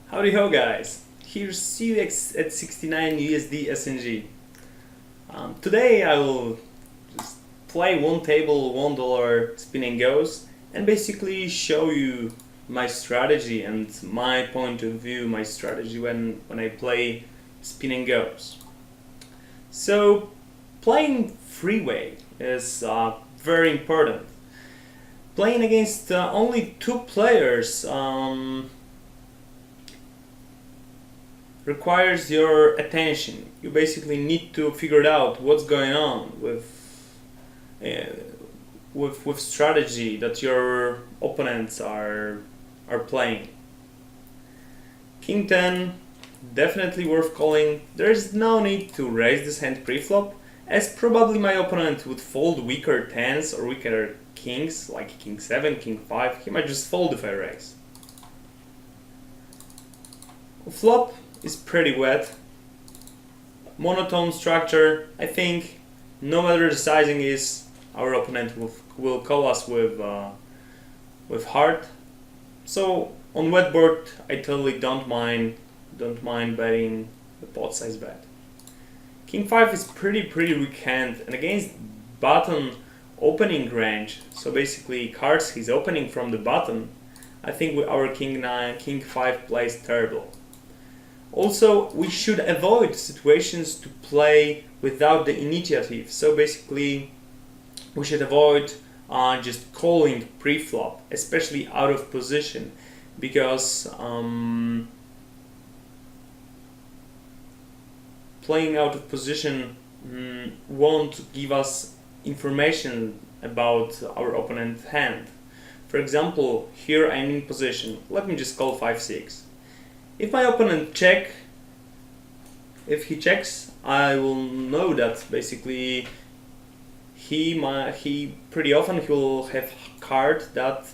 Howdy ho guys, here's CUX at 69 USD SNG. Today I will just play one table $1 spin and goes and basically show you my strategy and my point of view, my strategy when I play spin and goes. So playing freeway is very important. Playing against only two players requires your attention. You basically need to figure out what's going on with strategy that your opponents are playing. King 10, definitely worth calling. There is no need to raise this hand pre-flop, as probably my opponent would fold weaker 10s or weaker kings, like King 7, King 5. He might just fold if I raise. Flop is pretty wet. Monotone structure. I think no matter the sizing is, our opponent will call us with heart. So on wet board, I totally don't mind betting the pot size bet. King 5 is pretty weak hand, and against button opening range, so basically cards he's opening from the button, I think our King 5 plays terrible. Also, we should avoid situations to play without the initiative. So basically, we should avoid just calling pre-flop, especially out of position, because playing out of position won't give us information about our opponent's hand. For example, here I'm in position. Let me just call 5-6. If my opponent checks, I will know that basically he pretty often he will have card that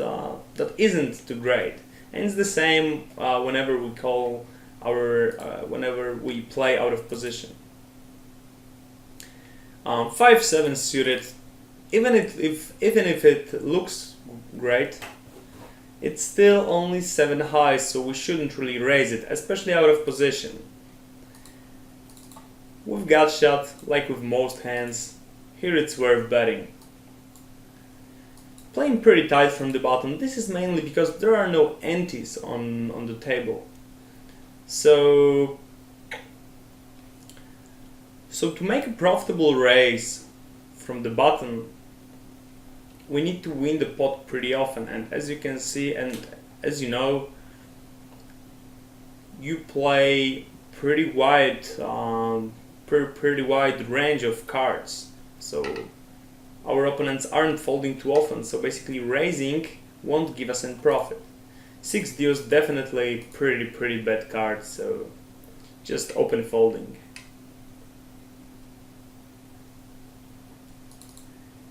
isn't too great, and it's the same whenever we call whenever we play out of position. 5-7 suited, even if it looks great, it's still only 7 high, so we shouldn't really raise it, especially out of position. With gut shot, like with most hands, here it's worth betting. Playing pretty tight from the bottom. This is mainly because there are no antes on the table. So to make a profitable raise from the bottom, we need to win the pot pretty often, and as you can see, and as you know, you play pretty wide range of cards, so our opponents aren't folding too often, so basically raising won't give us any profit. 6 deuce definitely pretty bad card, so just open folding.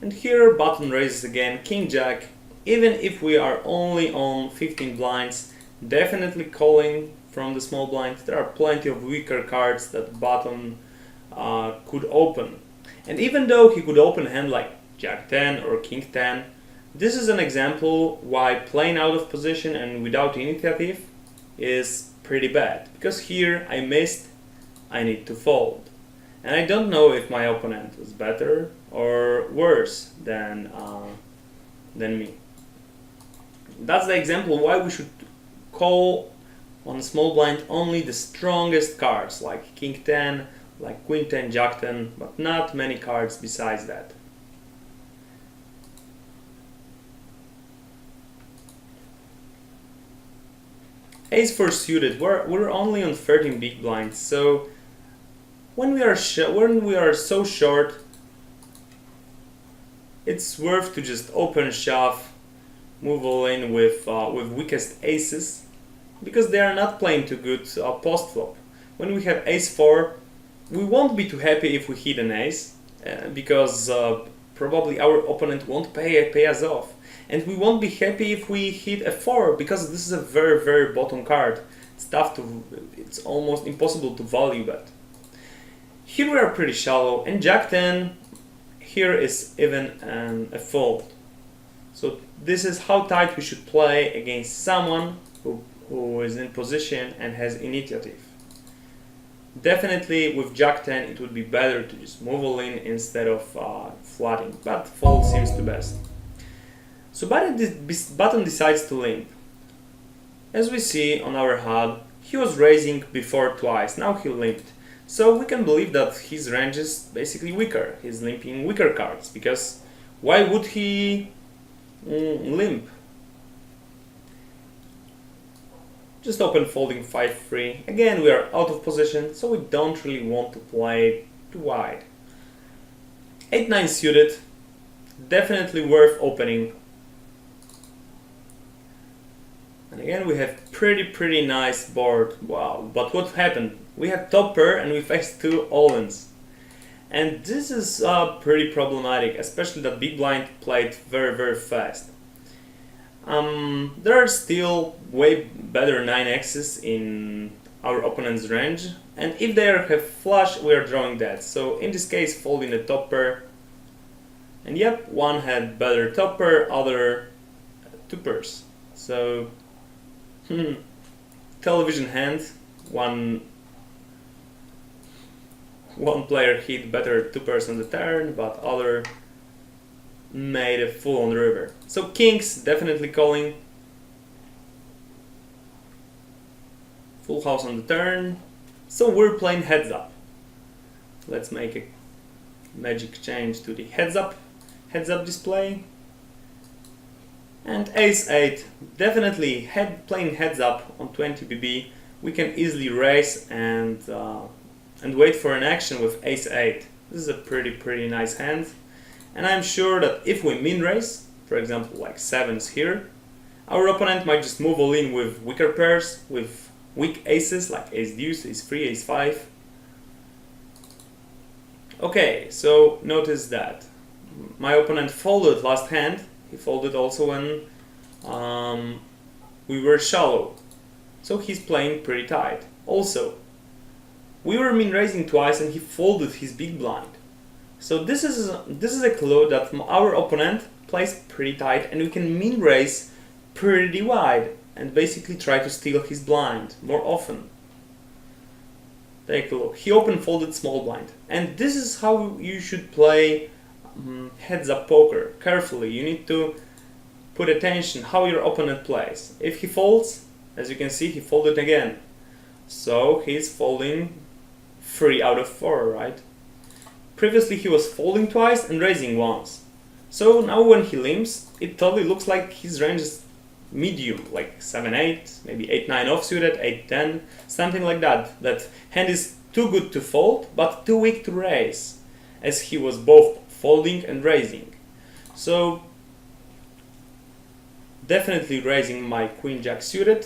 And here button raises again, King Jack. Even if we are only on 15 blinds, definitely calling from the small blind. There are plenty of weaker cards that button could open. And even though he could open a hand like Jack 10 or King 10, this is an example why playing out of position and without initiative is pretty bad. Because here I missed, I need to fold. And I don't know if my opponent was better or worse than me. That's the example why we should call on small blind only the strongest cards, like King 10, like Queen 10, Jack 10, but not many cards besides that. Ace 4 suited. We're only on 13 big blinds, so when we are so short, it's worth to just open shove, move all in with weakest aces, because they are not playing too good post flop. When we have Ace 4, we won't be too happy if we hit an ace, because probably our opponent won't pay us off, and we won't be happy if we hit a 4, because this is a very bottom card. It's almost impossible to value bet. Here we are pretty shallow, and Jack 10 here is even a fold. So this is how tight we should play against someone who who is in position and has initiative. Definitely with Jack 10 it would be better to just move all in instead of flatting, but fold seems the best. So button decides to limp. As we see on our HUD, he was raising before twice, now he limped. So we can believe that his range is basically weaker, he's limping weaker cards, because why would he limp? Just open folding 5-3. Again, we are out of position, so we don't really want to play too wide. 8-9 suited, definitely worth opening. And again, we have pretty nice board. Wow, but what happened? We had top pair and we faced 2 all-ins. And this is pretty problematic, especially that big blind played very fast. There are still way better 9x's in our opponent's range, and if they have flush, we are drawing that. So in this case, folding the top pair, and yep, one had better top pair, other 2 pairs. So television hand, one player hit better 2 pairs on the turn, but other made a full on the river. So kings definitely calling. Full house on the turn. So we're playing heads up. Let's make a magic change to the heads up display. And ace 8, definitely playing heads up on 20 BB. We can easily raise and wait for an action with ace 8. This is a pretty nice hand. And I'm sure that if we min raise, for example like 7s here, our opponent might just move all in with weaker pairs, with weak aces like ace deuce, ace 3, ace 5. Okay, so notice that my opponent folded last hand. He folded also when we were shallow. So he's playing pretty tight. Also, we were min raising twice and he folded his big blind. So this is a clue that our opponent plays pretty tight and we can min raise pretty wide and basically try to steal his blind more often. Take a look. He open folded small blind, and this is how you should play heads up poker. Carefully, you need to put attention how your opponent plays. If he folds, as you can see, he folded again. So he's folding 3 out of 4, right? Previously he was folding twice and raising once. So now when he limps, it totally looks like his range is medium, like 7-8, maybe 8-9 offsuited, 8-10, something like that. That hand is too good to fold, but too weak to raise, as he was both folding and raising. So definitely raising my queen jack suited,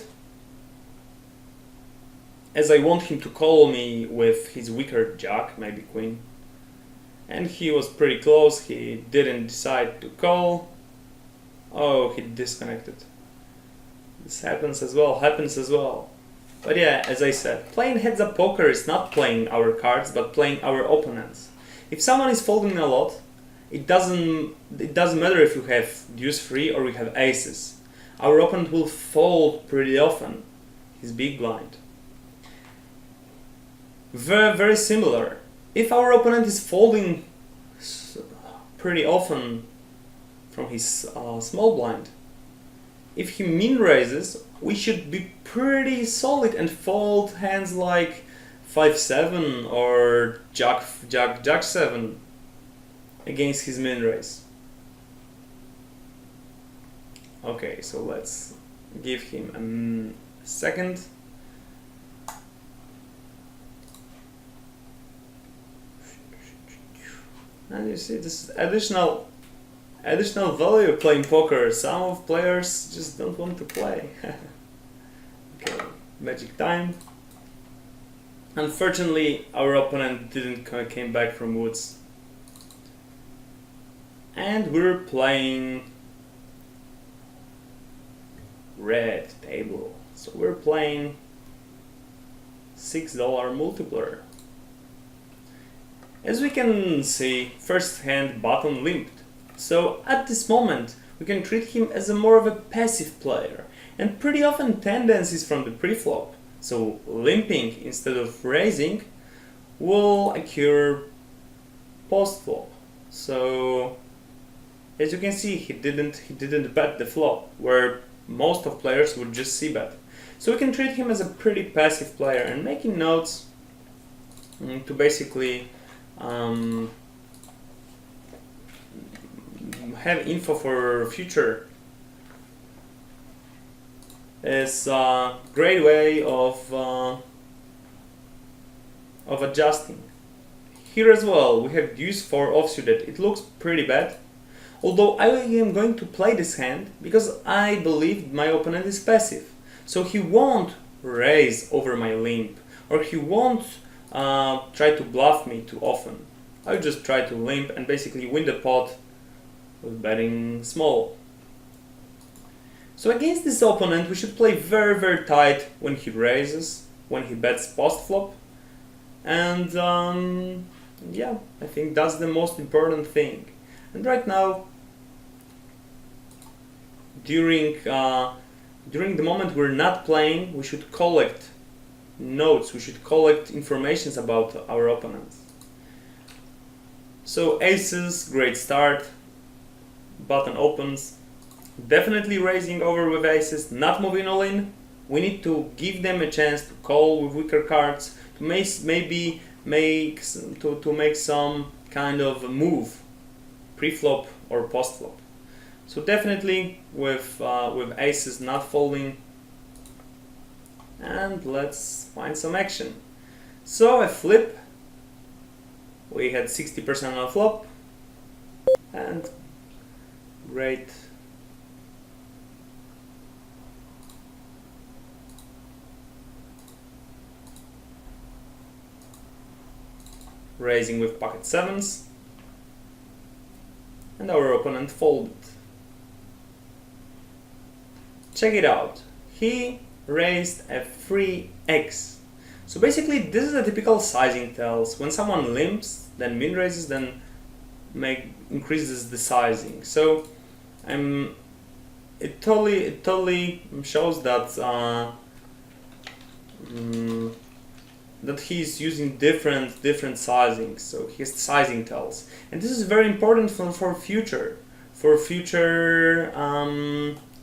as I want him to call me with his weaker jack, maybe queen. And he was pretty close, he didn't decide to call. Oh, he disconnected. This happens as well. But yeah, as I said, playing heads up poker is not playing our cards, but playing our opponents. If someone is folding a lot, it doesn't matter if you have deuce 3 or we have aces. Our opponent will fold pretty often, his big blind. Very similar. If our opponent is folding pretty often from his small blind, if he min raises, we should be pretty solid and fold hands like 5-7 or jack 7 against his min raise. Okay, so let's give him a second. And you see this additional value playing poker. Some of players just don't want to play. Okay, magic time. Unfortunately, our opponent didn't came back from woods, and we're playing red table. So we're playing $6 multiplier. As we can see, first hand button limped. So at this moment, we can treat him as more of a passive player. and pretty often tendencies from the pre-flop, so limping instead of raising, will occur post-flop. So as you can see, he didn't bet the flop, where most of players would just c-bet. So we can treat him as a pretty passive player, and making notes to basically have info for future is a great way of adjusting. Here as well we have deuce 4 offsuited. It looks pretty bad, although I am going to play this hand because I believe my opponent is passive, so he won't raise over my limp, or he won't try to bluff me too often. I'll just try to limp and basically win the pot with betting small. So against this opponent we should play very tight when he raises, when he bets post flop, and yeah, I think that's the most important thing. And right now, during the moment we're not playing, we should collect notes, we should collect informations about our opponents. So aces, great start, button opens, definitely raising over with aces, not moving all in. We need to give them a chance to call with weaker cards, to maybe make some kind of move, pre-flop or post-flop. So definitely with aces not folding, and let's find some action. So a flip, we had 60% on flop, and great. Raising with pocket sevens, and our opponent folded. Check it out, he raised a 3x. So basically this is a typical sizing tells. When someone limps, then min raises, then increases the sizing. So it totally shows that that he's using different sizings. So he has sizing tells, and this is very important for future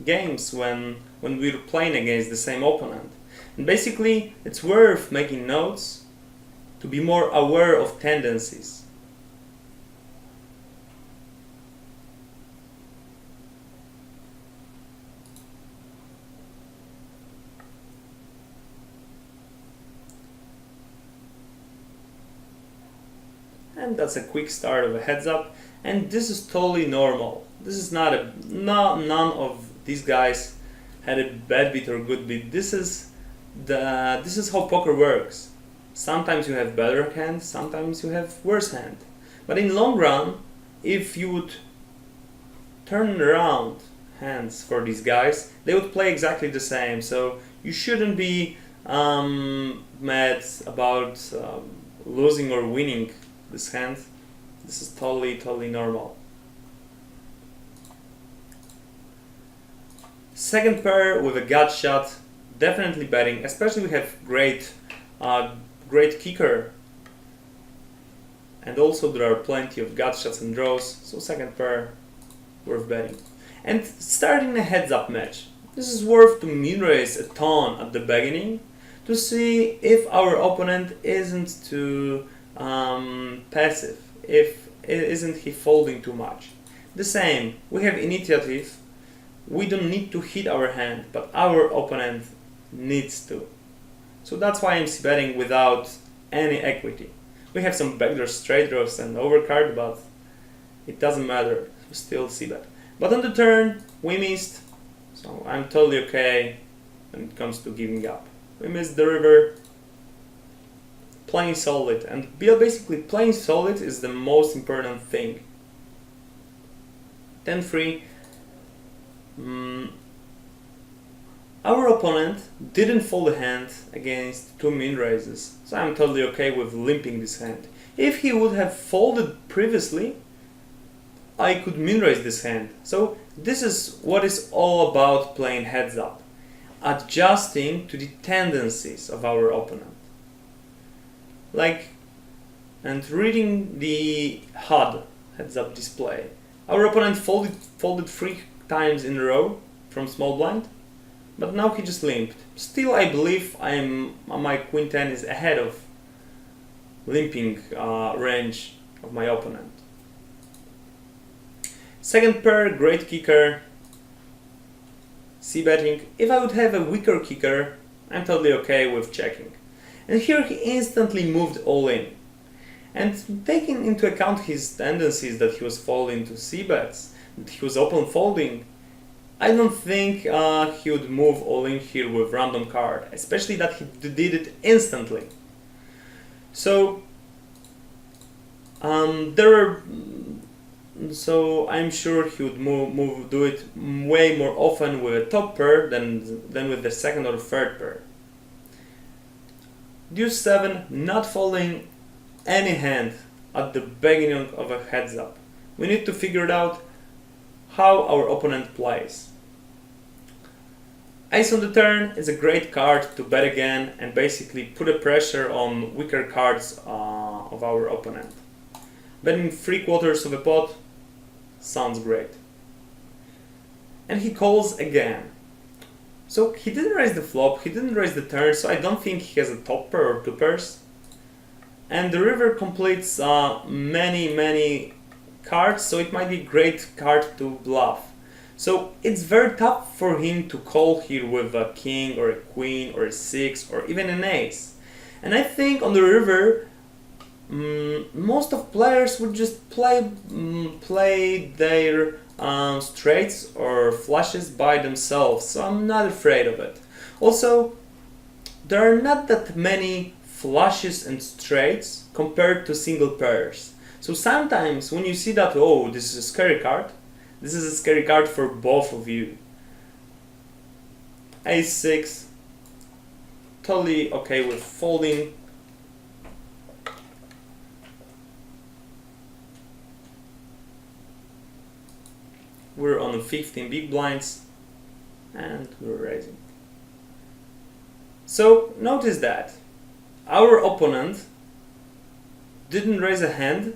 games when we're playing against the same opponent. And basically it's worth making notes to be more aware of tendencies. And that's a quick start of a heads up, and this is totally normal. This is none of these guys had a bad beat or good beat. This is how poker works. Sometimes you have better hand, sometimes you have worse hand. But in long run, if you would turn around hands for these guys, they would play exactly the same. So you shouldn't be mad about losing or winning this hand. This is totally normal. Second pair with a gut shot, definitely betting, especially we have great kicker, and also there are plenty of gut shots and draws, so second pair worth betting. And starting a heads up match, this is worth to min raise a ton at the beginning to see if our opponent isn't too passive, if isn't he folding too much. The same, we have initiative. We don't need to hit our hand, but our opponent needs to. So that's why I'm c-betting without any equity. We have some backdoor straight draws and overcard, but it doesn't matter, we still c-bet. But on the turn, we missed, so I'm totally okay when it comes to giving up. We missed the river, playing solid, and basically playing solid is the most important thing. 10-3. Our opponent didn't fold a hand against two min raises, so I'm totally okay with limping this hand. If he would have folded previously, I could min raise this hand. So this is what is all about playing heads up. adjusting to the tendencies of our opponent. And reading the HUD, heads up display. Our opponent folded 3 times in a row from small blind, but now he just limped. Still, I believe my queen 10 is ahead of limping range of my opponent. Second pair, great kicker, c-betting. If I would have a weaker kicker, I'm totally okay with checking. And here he instantly moved all in. And taking into account his tendencies that he was folding to c-bets, that he was open folding, I don't think he would move all in here with random card, especially that he did it instantly. So so I'm sure he would do it way more often with a top pair than with the second or third pair. Deuce 7, not folding any hand at the beginning of a heads up. We need to figure out how our opponent plays. Ace on the turn is a great card to bet again and basically put a pressure on weaker cards of our opponent. Betting 3/4 of a pot sounds great. And he calls again. So he didn't raise the flop, he didn't raise the turn, so I don't think he has a top pair or 2 pairs. And the river completes many cards, so it might be a great card to bluff. So it's very tough for him to call here with a king or a queen or a 6 or even an ace. And I think on the river, most of players would just play their straights or flushes by themselves, so I'm not afraid of it. Also, there are not that many flushes and straights compared to single pairs. So sometimes when you see that, oh, this is a scary card, this is a scary card for both of you. Ace 6, totally okay with folding. We're on 15 big blinds and we're raising. So notice that our opponent didn't raise a hand.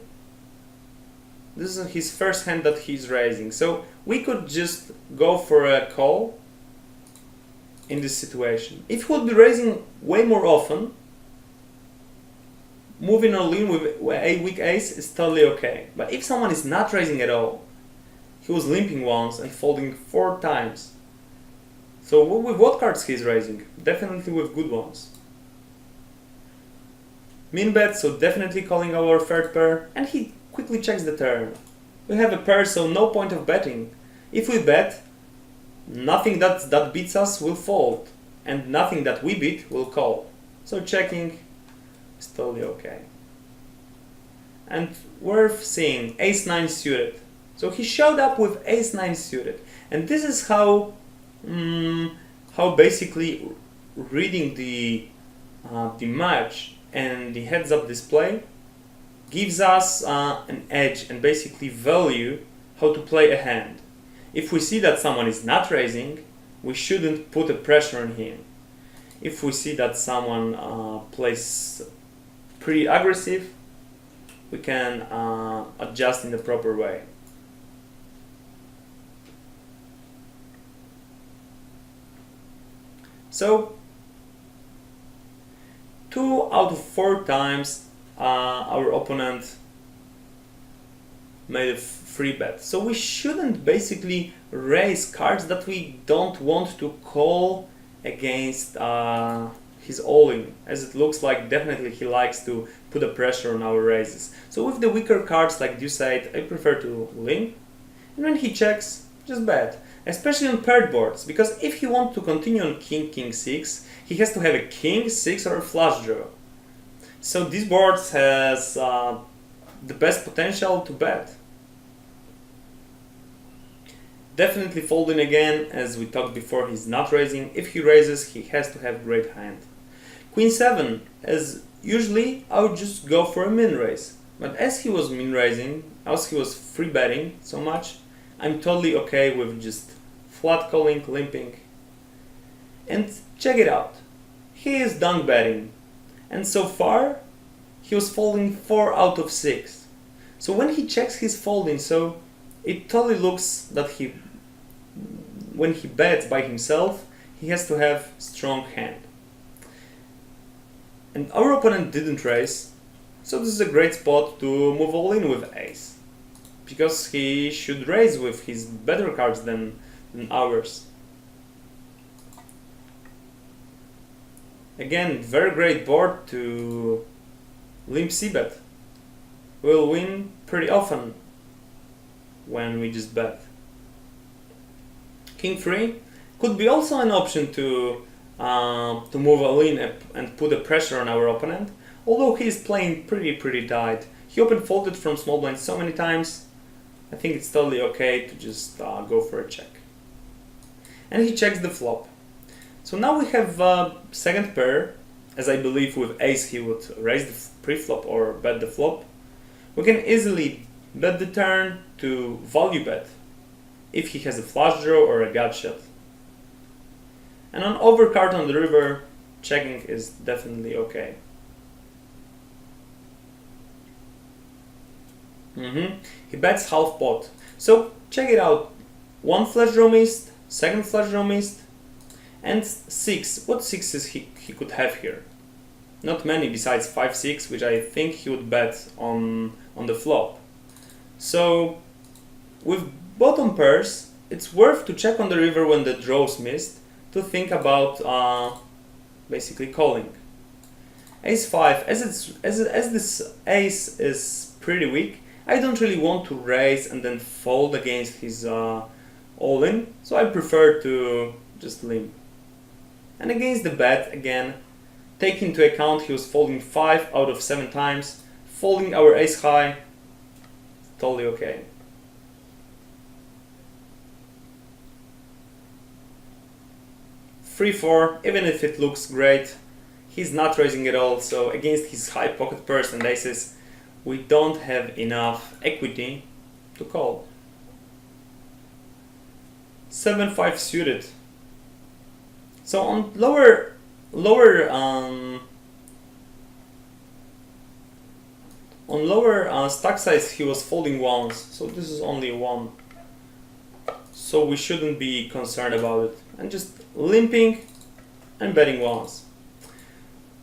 This is his first hand that he's raising. So we could just go for a call in this situation. If he would be raising way more often, moving all in with a weak ace is totally okay. But if someone is not raising at all, he was limping once and folding 4 times. So with what cards he's raising? Definitely with good ones. Min bet, so definitely calling our third pair, and he quickly checks the turn. We have a pair, so no point of betting. If we bet, nothing that beats us will fold, and nothing that we beat will call. So checking is totally okay. And worth seeing, ace 9 suited. So he showed up with ace 9 suited, and this is how basically reading the match and the heads up display gives us an edge and basically value how to play a hand. If we see that someone is not raising, we shouldn't put a pressure on him. If we see that someone plays pretty aggressive, we can adjust in the proper way. So 2 out of 4 times our opponent made a free bet. So we shouldn't basically raise cards that we don't want to call against his all-in, as it looks like definitely he likes to put a pressure on our raises. So with the weaker cards like deuce 8, I prefer to limp, and when he checks, just bet. Especially on paired boards, because if he wants to continue on king, king 6, he has to have a king, 6 or a flush draw. So these boards has the best potential to bet. Definitely folding again, as we talked before, he's not raising. If he raises, he has to have great hand. Queen 7, as usually I would just go for a min raise. But as he was min raising, as he was free betting so much, I'm totally okay with just flat calling, limping. And check it out. He is done betting. And so far, he was folding 4 out of 6. So when he checks his folding, so it totally looks that when he bets by himself, he has to have strong hand. And our opponent didn't raise, so this is a great spot to move all in with ace, because he should raise with his better cards than ours. Again, very great board to limp c-bet. We'll win pretty often when we just bet. King 3 could be also an option to move all in and put a pressure on our opponent, although he is playing pretty tight. He open folded from small blind so many times, I think it's totally okay to just go for a check. And he checks the flop. So now we have second pair, as I believe with ace he would raise the pre-flop or bet the flop. We can easily bet the turn to value bet if he has a flush draw or a gut shot. And on overcard on the river, checking is definitely okay. He bets half pot. So check it out. 1 flush draw missed, second flush draw missed, and 6. What 6s he could have here? Not many besides 5-6, which I think he would bet on the flop. So with bottom pairs, it's worth to check on the river when the draws missed to think about basically calling. Ace 5, as this ace is pretty weak, I don't really want to raise and then fold against his all-in, so I prefer to just limp. And against the bet, again, take into account he was folding 5 out of 7 times, folding our ace high, totally okay. Free 4, even if it looks great, he's not raising at all, so against his high pocket pairs and aces, we don't have enough equity to call. 7-5 suited. So on lower stack size he was folding ones, so this is only 1. So we shouldn't be concerned about it. And just limping and betting ones.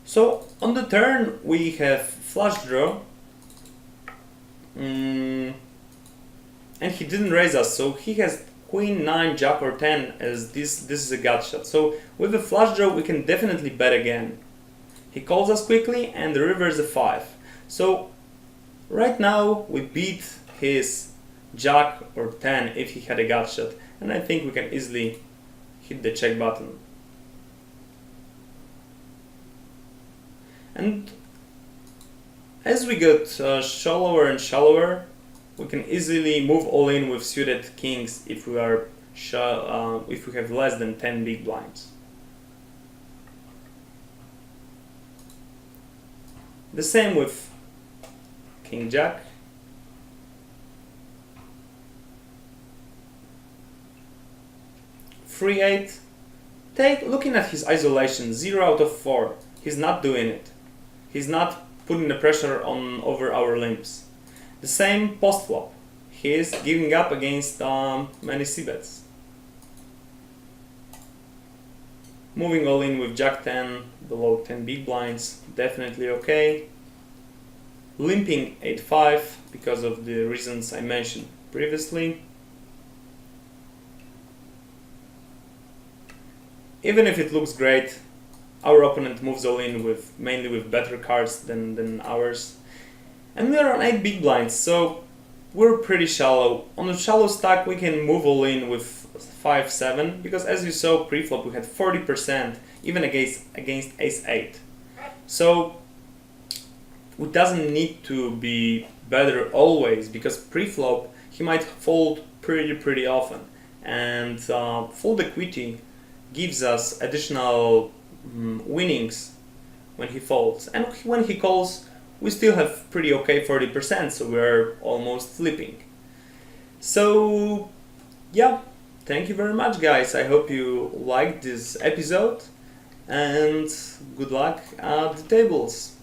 So on the turn we have flush draw. And he didn't raise us, so he has queen, 9, jack or 10 as this is a gut shot. So with a flush draw we can definitely bet again. He calls us quickly and the river is a 5. So right now we beat his jack or 10 if he had a gut shot, and I think we can easily hit the check button. And as we get shallower and shallower, we can easily move all in with suited kings if we are if we have less than 10 big blinds. The same with king jack. Free 8. Looking at his isolation, 0 out of 4. He's not doing it. He's not putting the pressure on over our limps. The same post flop. He is giving up against many c-bets. Moving all in with jack 10 below 10 big blinds, definitely okay. Limping 8-5 because of the reasons I mentioned previously. Even if it looks great, our opponent moves all in mainly with better cards than ours. And we are on 8 big blinds, so we're pretty shallow. On a shallow stack we can move all in with 5-7, because as you saw pre-flop we had 40% even against ace 8. So it doesn't need to be better always, because pre-flop he might fold pretty often, and fold equity gives us additional winnings when he folds, and when he calls we still have pretty okay 40%, so we're almost flipping. So yeah, Thank you very much, guys. I hope you liked this episode, and good luck at the tables.